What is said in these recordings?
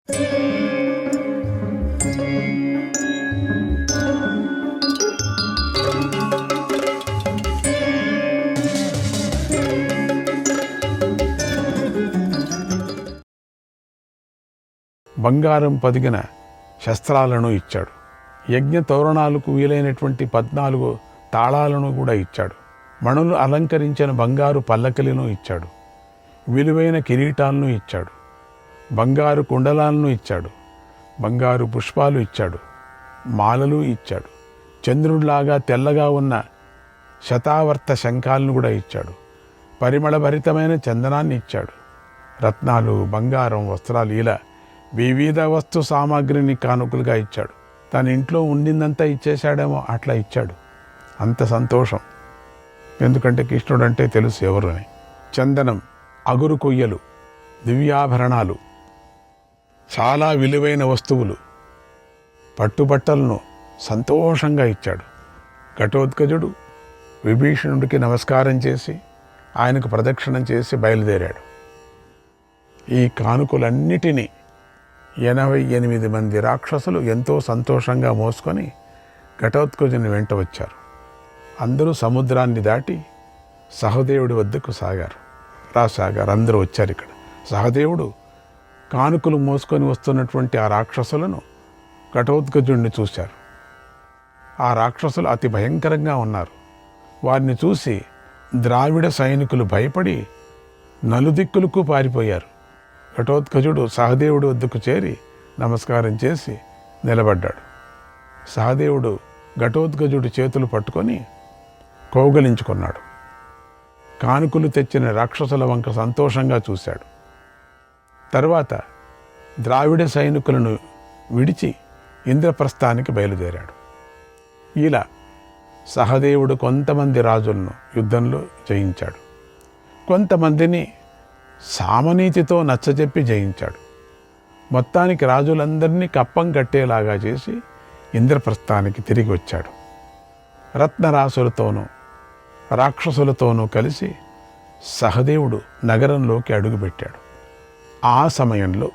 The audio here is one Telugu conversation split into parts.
బంగారం పొదిగిన శస్త్రాలను ఇచ్చాడు. యజ్ఞ తోరణాలకు వీలైనటువంటి 14 తాళాలను కూడా ఇచ్చాడు. మణులు అలంకరించిన బంగారు పల్లకిలను ఇచ్చాడు. విలువైన కిరీటాలను ఇచ్చాడు. బంగారు కుండలాలను ఇచ్చాడు. బంగారు పుష్పాలు ఇచ్చాడు. మాలలు ఇచ్చాడు. చంద్రుడిలాగా తెల్లగా ఉన్న శతావర్త శంఖాలను కూడా ఇచ్చాడు. పరిమళభరితమైన చందనాన్ని ఇచ్చాడు. రత్నాలు, బంగారం, వస్త్రాలు ఇలా వివిధ వస్తు సామాగ్రిని కానుకలుగా ఇచ్చాడు. తన ఇంట్లో ఉండిందంతా ఇచ్చేశాడేమో అట్లా ఇచ్చాడు. అంత సంతోషం. ఎందుకంటే కృష్ణుడు అంటే తెలుసు ఎవరని. చందనం, అగురు కొయ్యలు, దివ్యాభరణాలు, చాలా విలువైన వస్తువులు, పట్టుబట్టలను సంతోషంగా ఇచ్చాడు. ఘటోత్కచుడు విభీషణుడికి నమస్కారం చేసి ఆయనకు ప్రదక్షిణం చేసి బయలుదేరాడు. ఈ కానుకలన్నిటినీ 88 మంది రాక్షసులు ఎంతో సంతోషంగా మోసుకొని ఘటోత్కచుని వెంట వచ్చారు. అందరూ సముద్రాన్ని దాటి సహదేవుడి వద్దకు రాసాగారు. అందరూ వచ్చారు. ఇక్కడ సహదేవుడు కానుకలు మోసుకొని వస్తున్నటువంటి ఆ రాక్షసులను ఘటోత్కచుడిని చూశారు. ఆ రాక్షసులు అతి భయంకరంగా ఉన్నారు. వారిని చూసి ద్రావిడ సైనికులు భయపడి నలుదిక్కులకు పారిపోయారు. ఘటోత్కచుడు సహదేవుడి వద్దకు చేరి నమస్కారం చేసి నిలబడ్డాడు. సహదేవుడు ఘటోత్కచుడి చేతులు పట్టుకొని కౌగలించుకున్నాడు. కానుకలు తెచ్చిన రాక్షసుల వంక సంతోషంగా చూశాడు. తరువాత ద్రావిడ సైనికులను విడిచి ఇంద్రప్రస్థానికి బయలుదేరాడు. ఇలా సహదేవుడు కొంతమంది రాజులను యుద్ధంలో జయించాడు. కొంతమందిని సామనీతితో నచ్చజెప్పి జయించాడు. మొత్తానికి రాజులందరినీ కప్పం కట్టేలాగా చేసి ఇంద్రప్రస్థానికి తిరిగి వచ్చాడు. రత్నరాసులతోనూ రాక్షసులతోనూ కలిసి సహదేవుడు నగరంలోకి అడుగుపెట్టాడు. ఆ సమయంలో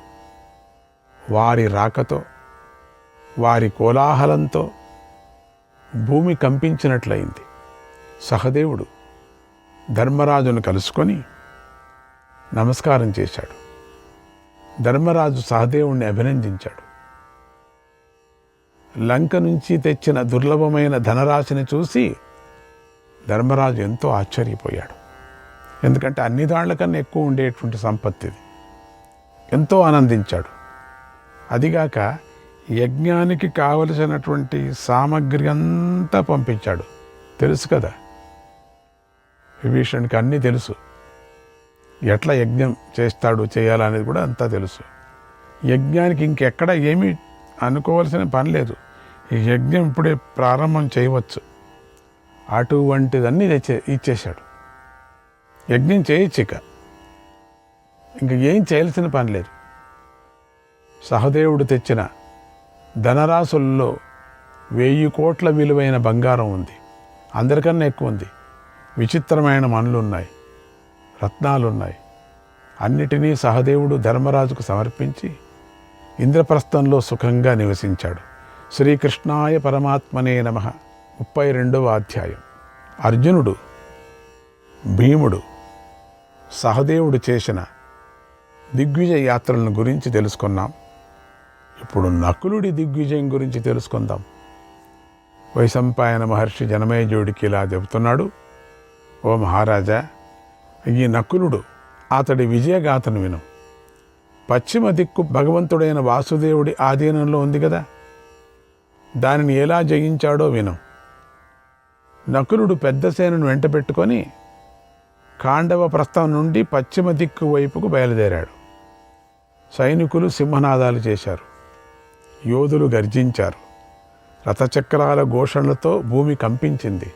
వారి రాకతో, వారి కోలాహలంతో భూమి కంపించినట్లయింది. సహదేవుడు ధర్మరాజును కలుసుకొని నమస్కారం చేశాడు. ధర్మరాజు సహదేవుణ్ణి అభినందించాడు. లంక నుంచి తెచ్చిన దుర్లభమైన ధనరాశిని చూసి ధర్మరాజు ఎంతో ఆశ్చర్యపోయాడు. ఎందుకంటే అన్ని దాళ్లకన్నా ఎక్కువ ఉండేటువంటి సంపత్తిది. ఎంతో ఆనందించాడు. అదిగాక యజ్ఞానికి కావలసినటువంటి సామగ్రి అంతా పంపించాడు. తెలుసు కదా, విభీషణుడికి అన్నీ తెలుసు. ఎట్లా యజ్ఞం చేయాలనేది కూడా అంతా తెలుసు. యజ్ఞానికి ఇంకెక్కడ ఏమీ అనుకోవాల్సిన పని లేదు. ఈ యజ్ఞం ఇప్పుడే ప్రారంభం చేయవచ్చు. అటువంటిదన్నీ ఇచ్చేశాడు. యజ్ఞం చేయొచ్చు. ఇంక ఏం చేయాల్సిన పని లేదు. సహదేవుడు తెచ్చిన ధనరాశుల్లో 1000 కోట్ల విలువైన బంగారం ఉంది. అందరికన్నా ఎక్కువ ఉంది. విచిత్రమైన మణులున్నాయి, రత్నాలున్నాయి. అన్నిటినీ సహదేవుడు ధర్మరాజుకు సమర్పించి ఇంద్రప్రస్థంలో సుఖంగా నివసించాడు. శ్రీకృష్ణాయ పరమాత్మనే నమః. 32వ అధ్యాయం. అర్జునుడు, భీముడు, సహదేవుడు చేసిన దిగ్విజయ యాత్రలను గురించి తెలుసుకున్నాం. ఇప్పుడు నకులుడి దిగ్విజయం గురించి తెలుసుకుందాం. వైశంపాయన మహర్షి జనమేజయుడికి ఇలా చెబుతున్నాడు. ఓ మహారాజా, ఈ నకులుడు అతడి విజయగాథను విను. పశ్చిమ దిక్కు భగవంతుడైన వాసుదేవుడి ఆధీనంలో ఉంది కదా, దానిని ఎలా జయించాడో విను. నకులుడు పెద్ద సేనను వెంట పెట్టుకొని ఖాండవ ప్రస్థం నుండి పశ్చిమ దిక్కు వైపుకు బయలుదేరాడు. సైనికులు సింహనాదాలు చేశారు. యోధులు గర్జించారు. రథచక్రాల ఘోషణలతో భూమి కంపించింది.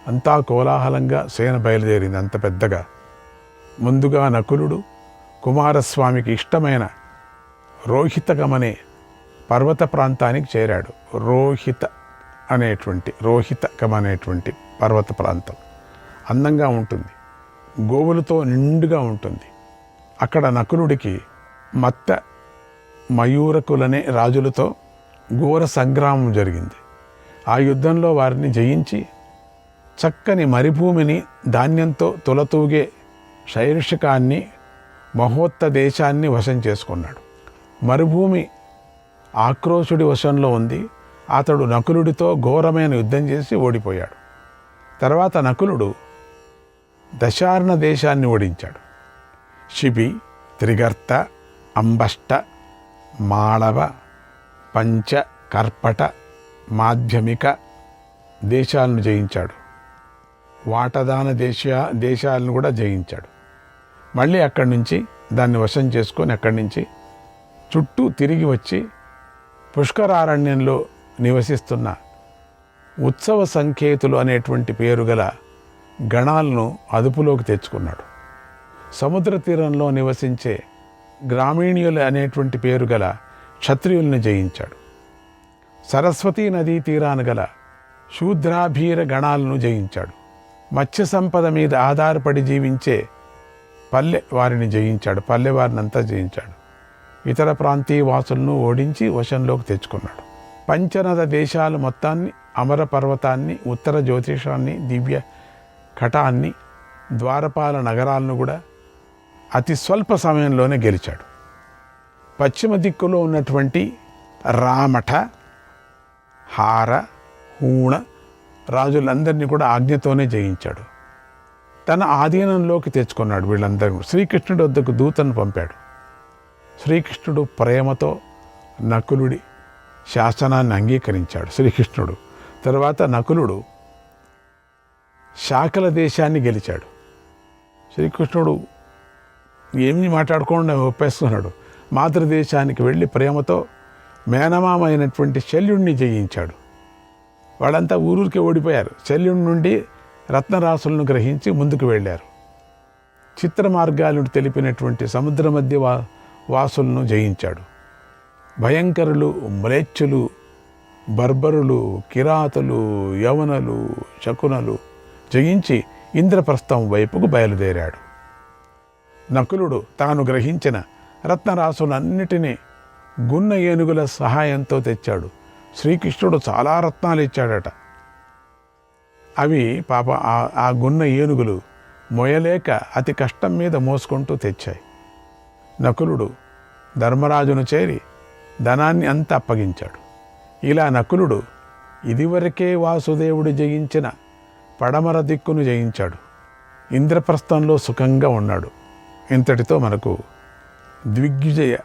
అంతా కోలాహలంగా సేన బయలుదేరింది. అంత పెద్దగా. ముందుగా నకులుడు కుమారస్వామికి ఇష్టమైన రోహితకమనే పర్వత ప్రాంతానికి చేరాడు. రోహితకమనేటువంటి పర్వత ప్రాంతం అందంగా ఉంటుంది. గోవులతో నిండుగా ఉంటుంది. అక్కడ నకులుడికి మత్త మయూరకులనే రాజులతో ఘోర సంగ్రామం జరిగింది. ఆ యుద్ధంలో వారిని జయించి చక్కని మరుభూమిని, ధాన్యంతో తులతూగే శైర్షికాన్ని, మహోత్త దేశాన్ని వశం చేసుకున్నాడు. మరుభూమి ఆక్రోశుడి వశంలో ఉంది. అతడు నకులుడితో ఘోరమైన యుద్ధం చేసి ఓడిపోయాడు. తర్వాత నకులుడు దశార్ణ దేశాన్ని ఓడించాడు. శిబి, త్రిగర్త, అంబష్ట, మాళవ, పంచ, కర్పట, మాధ్యమిక దేశాలను జయించాడు. వాటదాన దేశాలను కూడా జయించాడు. మళ్ళీ అక్కడి నుంచి దాన్ని వశం చేసుకొని అక్కడి నుంచి చుట్టూ తిరిగి వచ్చి పుష్కరారణ్యంలో నివసిస్తున్న ఉత్సవ సంకేతులు అనేటువంటి పేరు గల గణాలను అదుపులోకి తెచ్చుకున్నాడు. సముద్ర తీరంలో నివసించే గ్రామీణ్యులు అనేటువంటి పేరు గల క్షత్రియుల్ని జయించాడు. సరస్వతీ నదీ తీరాన గల శూద్రాభీర గణాలను జయించాడు. మత్స్య సంపద మీద ఆధారపడి జీవించే పల్లె వారిని జయించాడు. పల్లె వారిని అంతా జయించాడు. ఇతర ప్రాంతీయ వాసులను ఓడించి వశంలోకి తెచ్చుకున్నాడు. పంచనద దేశాలు మొత్తాన్ని, అమర పర్వతాన్ని, ఉత్తర జ్యోతిషాన్ని, దివ్య కటాన్ని, ద్వారపాల నగరాలను కూడా అతి స్వల్ప సమయంలోనే గెలిచాడు. పశ్చిమ దిక్కులో ఉన్నటువంటి రామఠ, హార, హూణ రాజులందరినీ కూడా ఆజ్ఞతోనే జయించాడు. తన ఆధీనంలోకి తెచ్చుకున్నాడు వీళ్ళందరూ. శ్రీకృష్ణుడి వద్దకు దూతను పంపాడు. శ్రీకృష్ణుడు ప్రేమతో నకులుడి శాసనాన్ని అంగీకరించాడు శ్రీకృష్ణుడు. తర్వాత నకులుడు శాకల దేశాన్ని గెలిచాడు. శ్రీకృష్ణుడు ఏమీ మాట్లాడకుండా ఒప్పేస్తున్నాడు. మాతృదేశానికి వెళ్ళి ప్రేమతో మేనమామ అయినటువంటి శల్యుణ్ణి జయించాడు. వాళ్ళంతా ఊరూరికి ఓడిపోయారు. శల్యుడి నుండి రత్నరాసులను గ్రహించి ముందుకు వెళ్ళారు. చిత్ర మార్గాలను తెలిపినటువంటి సముద్ర మధ్య వాసులను జయించాడు. భయంకరులు, మ్లేచ్చులు, బర్బరులు, కిరాతులు, యవనులు, శకునులు జయించి ఇంద్రప్రస్థం వైపుకు బయలుదేరాడు. నకులుడు తాను గ్రహించిన రత్నరాసులన్నిటినీ గున్న ఏనుగుల సహాయంతో తెచ్చాడు. శ్రీకృష్ణుడు చాలా రత్నాలు ఇచ్చాడట. అవి పాప ఆ గున్న ఏనుగులు మొయలేక అతి కష్టం మీద మోసుకుంటూ తెచ్చాయి. నకులుడు ధర్మరాజును చేరి ధనాన్ని అంతా అప్పగించాడు. ఇలా నకులుడు ఇదివరకే వాసుదేవుడు జయించిన పడమర దిక్కును జయించాడు. ఇంద్రప్రస్థంలో సుఖంగా ఉన్నాడు. ఇంతటితో మనకు దిగ్విజయ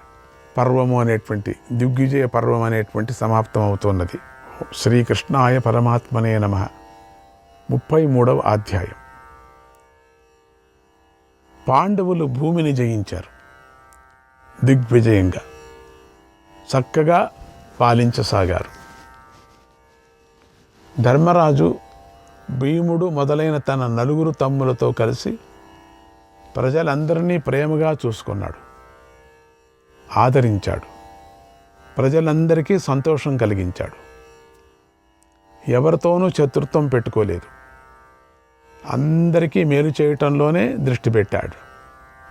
పర్వం అనేటువంటి సమాప్తం అవుతున్నది. శ్రీకృష్ణాయ పరమాత్మనే నమః. 33వ అధ్యాయం. పాండవులు భూమిని జయించారు. దిగ్విజయంగా చక్కగా పాలించసాగారు. ధర్మరాజు భీముడు మొదలైన తన నలుగురు తమ్ములతో కలిసి ప్రజలందరినీ ప్రేమగా చూసుకున్నాడు, ఆదరించాడు. ప్రజలందరికీ సంతోషం కలిగించాడు. ఎవరితోనూ శత్రుత్వం పెట్టుకోలేదు. అందరికీ మేలు చేయటంలోనే దృష్టి పెట్టాడు.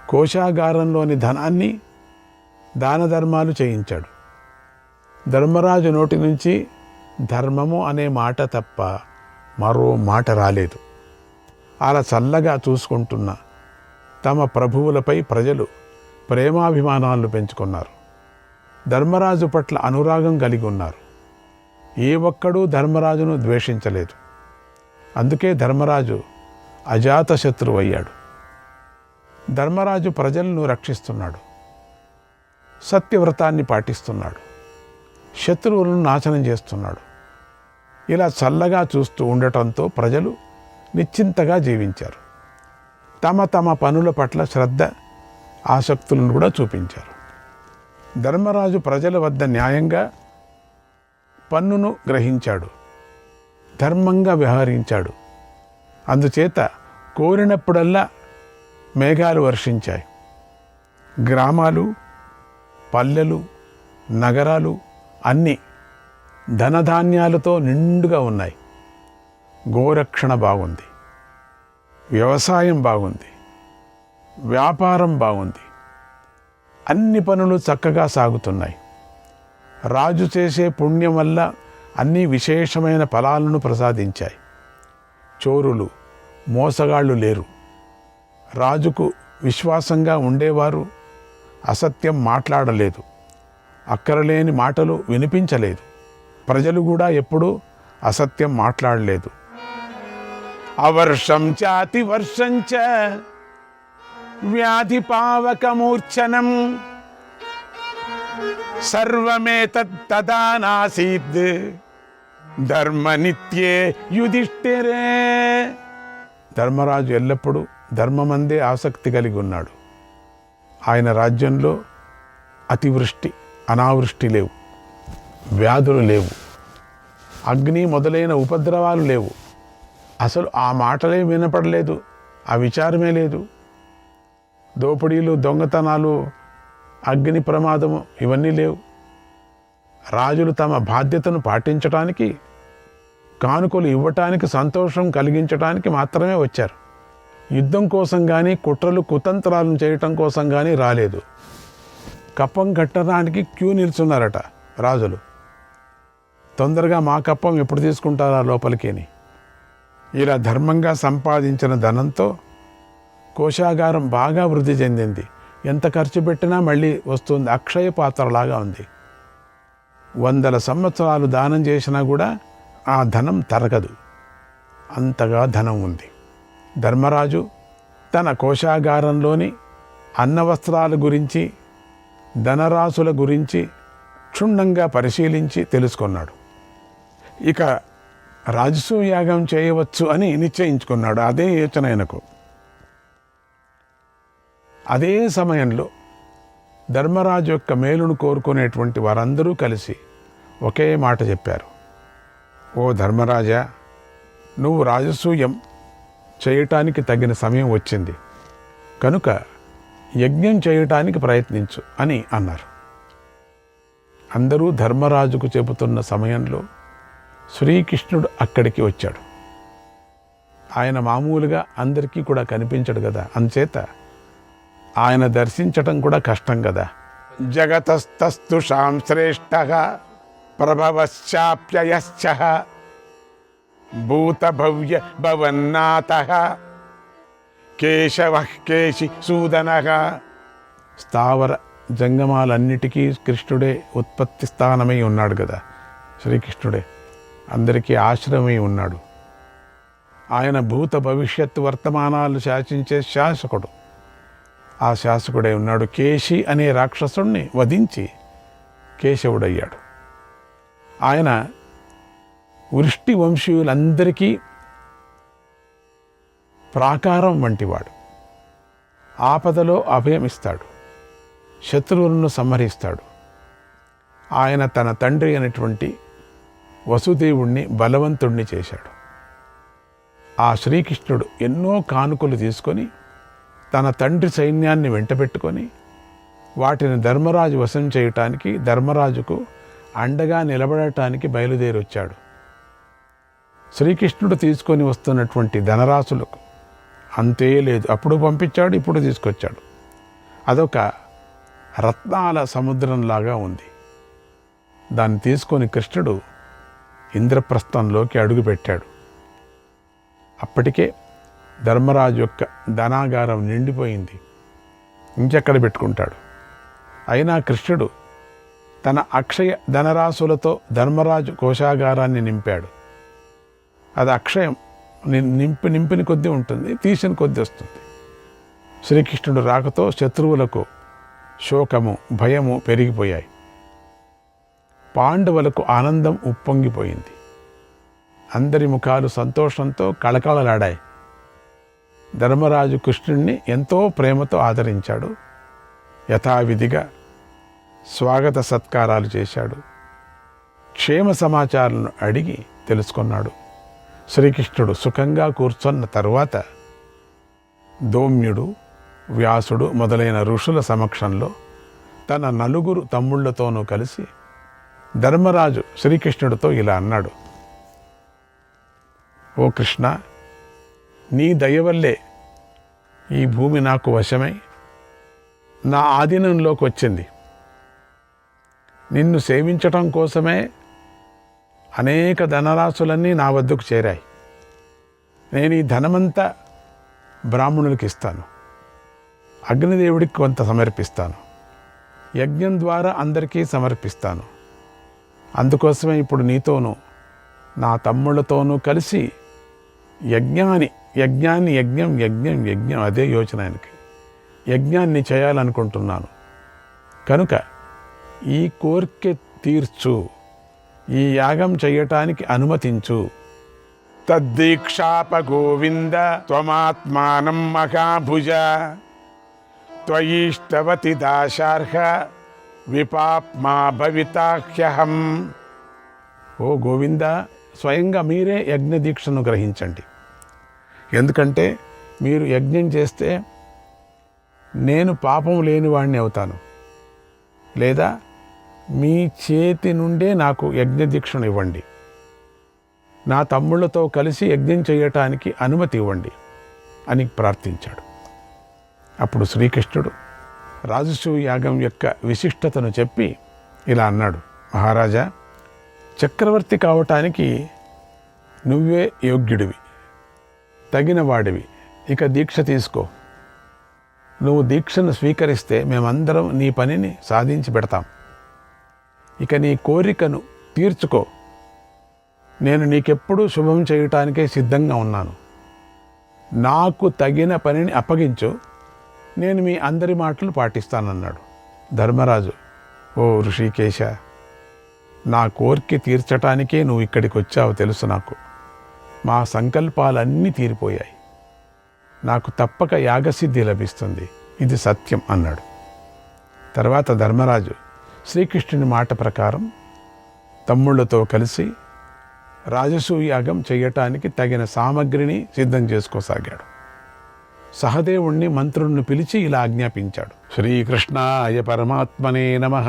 కోశాగారంలోని ధనాన్ని దాన ధర్మాలు చేయించాడు. ధర్మరాజు నోటి నుంచి ధర్మము అనే మాట తప్ప మరో మాట రాలేదు. అలా చల్లగా చూసుకుంటున్న తమ ప్రభువులపై ప్రజలు ప్రేమాభిమానాలను పెంచుకున్నారు. ధర్మరాజు పట్ల అనురాగం కలిగి ఉన్నారు. ఏ ఒక్కడూ ధర్మరాజును ద్వేషించలేదు. అందుకే ధర్మరాజు అజాతశత్రువు అయ్యాడు. ధర్మరాజు ప్రజలను రక్షిస్తున్నాడు. సత్యవ్రతాన్ని పాటిస్తున్నాడు. శత్రువులను నాశనం చేస్తున్నాడు. ఇలా చల్లగా చూస్తూ ఉండటంతో ప్రజలు నిశ్చింతగా జీవించారు. తమ తమ పనుల పట్ల శ్రద్ధ, ఆసక్తులను కూడా చూపించారు. ధర్మరాజు ప్రజల వద్ద న్యాయంగా పన్నును గ్రహించాడు. ధర్మంగా వ్యవహరించాడు. అందుచేత కోరినప్పుడల్లా మేఘాలు వర్షించాయి. గ్రామాలు, పల్లెలు, నగరాలు అన్నీ ధనధాన్యాలతో నిండుగా ఉన్నాయి. గోరక్షణ బాగుంది. వ్యవసాయం బాగుంది. వ్యాపారం బాగుంది. అన్ని పనులు చక్కగా సాగుతున్నాయి. రాజు చేసే పుణ్యం వల్ల అన్ని విశేషమైన ఫలాలను ప్రసాదించాయి. చోరులు, మోసగాళ్ళు లేరు. రాజుకు విశ్వాసంగా ఉండేవారు. అసత్యం మాట్లాడలేదు. అక్కరలేని మాటలు వినిపించలేదు. ప్రజలు కూడా ఎప్పుడూ అసత్యం మాట్లాడలేదు. అవర్షం చాతి వర్షంచ వ్యాధి పావకమూర్ఛనం సర్వమేతత్తదా నాసీద్ ధర్మనిత్యే యుధిష్ఠిరే. ధర్మరాజు ఎల్లప్పుడూ ధర్మమందే ఆసక్తి కలిగి ఉన్నాడు. ఆయన రాజ్యంలో అతివృష్టి, అనావృష్టి లేవు, వ్యాధులు లేవు, అగ్ని మొదలైన ఉపద్రవాలు లేవు. అసలు ఆ మాటలే వినపడలేదు, ఆ విచారమే లేదు. దోపిడీలు, దొంగతనాలు, అగ్ని ప్రమాదము ఇవన్నీ లేవు. రాజులు తమ బాధ్యతను పాటించటానికి, కానుకలు ఇవ్వటానికి, సంతోషం కలిగించటానికి మాత్రమే వచ్చారు. యుద్ధం కోసం కానీ, కుట్రలు కుతంత్రాలను చేయటం కోసం కానీ రాలేదు. కప్పం కట్టడానికి క్యూ నిల్చున్నారట రాజులు. తొందరగా మా కప్పం ఎప్పుడు తీసుకుంటారా లోపలికి. ఇలా ధర్మంగా సంపాదించిన ధనంతో కోశాగారం బాగా వృద్ధి చెందింది. ఎంత ఖర్చు పెట్టినా మళ్ళీ వస్తుంది. అక్షయ పాత్రలాగా ఉంది. 100 సంవత్సరాలు దానం చేసినా కూడా ఆ ధనం తరగదు. అంతగా ధనం ఉంది. ధర్మరాజు తన కోశాగారంలోని అన్నవస్త్రాల గురించి, ధనరాశుల గురించి క్షుణ్ణంగా పరిశీలించి తెలుసుకున్నాడు. ఇక రాజసూయాగం చేయవచ్చు అని నిశ్చయించుకున్నాడు. అదే యోచన ఆయనకు. అదే సమయంలో ధర్మరాజు యొక్క మేలును కోరుకునేటువంటి వారందరూ కలిసి ఒకే మాట చెప్పారు. ఓ ధర్మరాజా, నువ్వు రాజసూయం చేయటానికి తగిన సమయం వచ్చింది కనుక యజ్ఞం చేయటానికి ప్రయత్నించు అని అన్నారు. అందరూ ధర్మరాజుకు చెబుతున్న సమయంలో శ్రీకృష్ణుడు అక్కడికి వచ్చాడు. ఆయన మామూలుగా అందరికీ కూడా కనిపించడు కదా, అంచేత ఆయన దర్శించటం కూడా కష్టం కదా. జగతస్తస్తుషాం శ్రేష్ఠః ప్రభవశ్చాప్యయశ్చః భూతభవ్య భవన్నాథః కేశవః కేశి సూదనః. స్థావర జంగమాలన్నిటికీ కృష్ణుడే ఉత్పత్తి స్థానమై ఉన్నాడు కదా. శ్రీకృష్ణుడే అందరికీ ఆశ్రమై ఉన్నాడు. ఆయన భూత భవిష్యత్తు వర్తమానాలు శాసించే శాసకుడు. ఆ శాసకుడే ఉన్నాడు. కేశి అనే రాక్షసుణ్ణి వధించి కేశవుడయ్యాడు. ఆయన వృష్టి వంశీయులందరికీ ప్రాకారం వంటివాడు. ఆపదలో అభయమిస్తాడు, శత్రువులను సంహరిస్తాడు. ఆయన తన తండ్రి అయినటువంటి వసుదేవుణ్ణి బలవంతుణ్ణి చేశాడు. ఆ శ్రీకృష్ణుడు ఎన్నో కానుకలు తీసుకొని తన తండ్రి సైన్యాన్ని వెంటబెట్టుకొని వాటిని ధర్మరాజు వశం చేయటానికి, ధర్మరాజుకు అండగా నిలబడటానికి బయలుదేరి వచ్చాడు. శ్రీకృష్ణుడు తీసుకొని వస్తున్నటువంటి ధనరాశులకు అంతే లేదు. అప్పుడు పంపించాడు, ఇప్పుడు తీసుకొచ్చాడు. అదొక రత్నాల సముద్రంలాగా ఉంది. దాన్ని తీసుకొని కృష్ణుడు ఇంద్రప్రస్థంలోకి అడుగుపెట్టాడు. అప్పటికే ధర్మరాజు యొక్క ధనాగారం నిండిపోయింది. ఇంకెక్కడ పెట్టుకుంటాడు? అయినా కృష్ణుడు తన అక్షయ ధనరాశులతో ధర్మరాజు కోశాగారాన్ని నింపాడు. అది అక్షయం, నింపిన కొద్దీ ఉంటుంది, తీసిన కొద్దీ వస్తుంది. శ్రీకృష్ణుడు రాకతో శత్రువులకు శోకము, భయము పెరిగిపోయాయి. పాండవులకు ఆనందం ఉప్పొంగిపోయింది. అందరి ముఖాలు సంతోషంతో కళకళలాడాయి. ధర్మరాజు కృష్ణుణ్ణి ఎంతో ప్రేమతో ఆదరించాడు. యథావిధిగా స్వాగత సత్కారాలు చేశాడు. క్షేమ సమాచారాలను అడిగి తెలుసుకున్నాడు. శ్రీకృష్ణుడు సుఖంగా కూర్చున్న తరువాత ధౌమ్యుడు, వ్యాసుడు మొదలైన ఋషుల సమక్షంలో తన 4 తమ్ముళ్లతోనూ కలిసి ధర్మరాజు శ్రీకృష్ణుడితో ఇలా అన్నాడు. ఓ కృష్ణ, నీ దయ వల్లే ఈ భూమి నాకు వశమై నా ఆధీనంలోకి వచ్చింది. నిన్ను సేవించటం కోసమే అనేక ధనరాశులన్నీ నా వద్దకు చేరాయి. నేను ఈ ధనమంతా బ్రాహ్మణులకి ఇస్తాను, అగ్నిదేవుడికి కొంత సమర్పిస్తాను, యజ్ఞం ద్వారా అందరికీ సమర్పిస్తాను. అందుకోసమే ఇప్పుడు నీతోనూ నా తమ్ముళ్ళతోనూ కలిసి యజ్ఞం అదే యోచన ఆయనకి, యజ్ఞాన్ని చేయాలనుకుంటున్నాను. కనుక ఈ కోరిక తీర్చు, ఈ యాగం చేయటానికి అనుమతించు. తద్దీక్షాపగోవింద త్వమాత్మానం మహాభుజ త్వయిష్టవతి దాశార్హ విపాప్మా భవితాహ్యహం. ఓ గోవింద, స్వయంగా మీరే యజ్ఞ దీక్షను గ్రహించండి. ఎందుకంటే మీరు యజ్ఞం చేస్తే నేను పాపం లేనివాడిని అవుతాను, లేదా మీ చేతి నుండే నాకు యజ్ఞ దీక్షను ఇవ్వండి, నా తమ్ముళ్ళతో కలిసి యజ్ఞం చేయటానికి అనుమతి ఇవ్వండి అని ప్రార్థించాడు. అప్పుడు శ్రీకృష్ణుడు రాజసూయ యాగం యొక్క విశిష్టతను చెప్పి ఇలా అన్నాడు, మహారాజా, చక్రవర్తి కావటానికి నువ్వే యోగ్యుడివి, తగిన వాడివి. ఇక దీక్ష తీసుకో. నువ్వు దీక్షను స్వీకరిస్తే మేమందరం నీ పనిని సాధించి పెడతాం. ఇక నీ కోరికను తీర్చుకో. నేను నీకెప్పుడూ శుభం చేయటానికే సిద్ధంగా ఉన్నాను. నాకు తగిన పనిని అప్పగించు, నేను మీ అందరి మాటలు పాటిస్తానన్నాడు. ధర్మరాజు, ఓ ఋషికేశ, నా కోరిక తీర్చటానికే నువ్వు ఇక్కడికి వచ్చావు తెలుసు నాకు. మా సంకల్పాలన్నీ తీరిపోయాయి. నాకు తప్పక యాగసిద్ధి లభిస్తుంది, ఇది సత్యం అన్నాడు. తర్వాత ధర్మరాజు శ్రీకృష్ణుని మాట ప్రకారం తమ్ముళ్ళతో కలిసి రాజసూయ యాగం చేయటానికి తగిన సామగ్రిని సిద్ధం చేసుకోసాగాడు. సహదేవుణ్ణి మంత్రులను పిలిచి ఇలా ఆజ్ఞాపించాడు, శ్రీకృష్ణాయ పరమాత్మనే నమః.